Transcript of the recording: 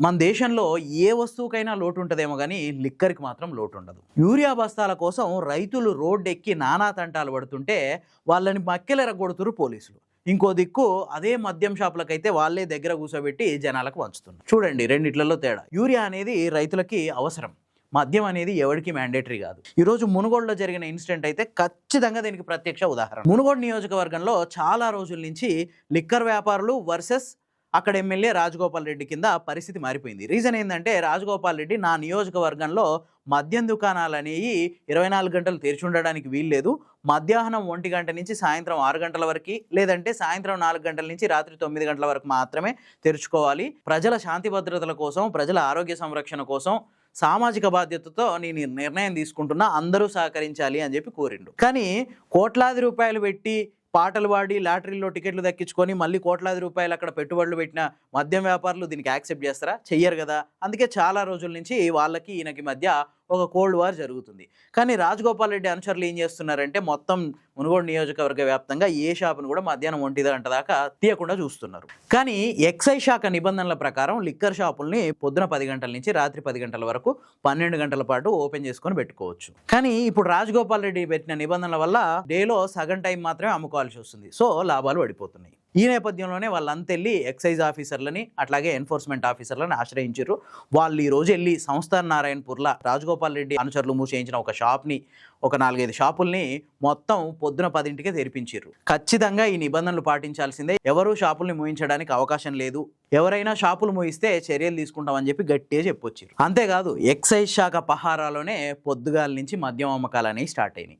మన దేశంలో ఏ వస్తువుకైనా లోటు ఉంటదేమో గానీ లిక్కర్‌కి మాత్రం లోటు ఉండదు. యూరియా బస్తాల కోసం రైతులు రోడ్డెక్కి నానా తంటాలు పడుతుంటే వాళ్ళని మక్కెలెరగొడుతుర్రు పోలీసులు. ఇంకో దిక్కు అదే మద్యం షాపులకైతే వాళ్ళే దగ్గర కూర్చోబెట్టి జనాలకు పంచుతున్నారు. చూడండి రెండిట్లలో తేడా. యూరియా అనేది రైతులకి అవసరం. మద్యం అనేది ఎవరికీ మ్యాండేటరీ కాదు. ఈరోజు మునుగోడులో జరిగిన ఇన్సిడెంట్ అయితే ఖచ్చితంగా దీనికి ప్రత్యక్ష ఉదాహరణ. మునుగోడు నియోజకవర్గంలో చాలా రోజుల నుంచి లిక్కర్ వ్యాపారులు వర్సెస్ అక్కడ ఎమ్మెల్యే రాజగోపాల్ రెడ్డి కింద పరిస్థితి మారిపోయింది. రీజన్ ఏంటంటే రాజగోపాల్ రెడ్డి నా నియోజకవర్గంలో మద్యం దుకాణాలు అనేవి 24 గంటలు తెరిచి ఉండడానికి వీల్లేదు. మధ్యాహ్నం 1 గంట నుంచి సాయంత్రం 6 గంటల వరకు, లేదంటే సాయంత్రం 4 గంటల నుంచి రాత్రి 9 గంటల వరకు మాత్రమే తెరుచుకోవాలి. ప్రజల శాంతి భద్రతల కోసం, ప్రజల ఆరోగ్య సంరక్షణ కోసం సామాజిక బాధ్యతతో నేను నిర్ణయం తీసుకుంటున్నా, అందరూ సహకరించాలి అని చెప్పి కోరిండు. కానీ కోట్లాది రూపాయలు పెట్టి పాటలు పాడి లాటరీలో టికెట్లు దక్కించుకొని మళ్ళీ కోట్లాది రూపాయలు అక్కడ పెట్టుబడులు పెట్టిన మద్యం వ్యాపారులు దీనికి యాక్సెప్ట్ చేస్తారా? చెయ్యరు కదా. అందుకే చాలా రోజుల నుంచి వాళ్ళకి ఈయనకి మధ్య ఒక కోల్డ్ వార్ జరుగుతుంది. కానీ రాజగోపాల్ రెడ్డి అనుచరులు ఏం చేస్తున్నారంటే మొత్తం మునుగోడు నియోజకవర్గ వ్యాప్తంగా ఏ షాపును కూడా మధ్యాహ్నం 1 గంట దాకా తీయకుండా చూస్తున్నారు. కానీ ఎక్సైజ్ శాఖ నిబంధనల ప్రకారం లిక్కర్ షాపుల్ని పొద్దున 10 గంటల నుంచి రాత్రి 10 గంటల వరకు 12 గంటల పాటు ఓపెన్ చేసుకొని పెట్టుకోవచ్చు. కానీ ఇప్పుడు రాజగోపాల్ రెడ్డి పెట్టిన నిబంధనల వల్ల డేలో సగం టైం మాత్రమే అమ్ముకోవాల్సి వస్తుంది. సో లాభాలు పడిపోతున్నాయి. ఈ నేపథ్యంలోనే వాళ్ళంతా వెళ్ళి ఎక్సైజ్ ఆఫీసర్లని అట్లాగే ఎన్ఫోర్స్మెంట్ ఆఫీసర్లను ఆశ్రయించారు. వాళ్ళు ఈ రోజు వెళ్ళి సంస్థాన్ నారాయణపూర్లో రాజగోపాల్ రెడ్డి అనుచరులు మూసేయించిన ఒక షాప్ని, ఒక 4-5 షాపుల్ని మొత్తం పొద్దున 10ంటికే తెరిపించారు. ఖచ్చితంగా ఈ నిబంధనలు పాటించాల్సిందే. ఎవరు షాపుల్ని మూయించడానికి అవకాశం లేదు. ఎవరైనా షాపులు మూయిస్తే చర్యలు తీసుకుంటామని చెప్పి గట్టిగా చెప్పొచ్చారు. అంతేకాదు ఎక్సైజ్ శాఖ పహారాలోనే పొద్దుగాల నుంచి మద్యం అమ్మకాలు అనేవి స్టార్ట్ అయినాయి.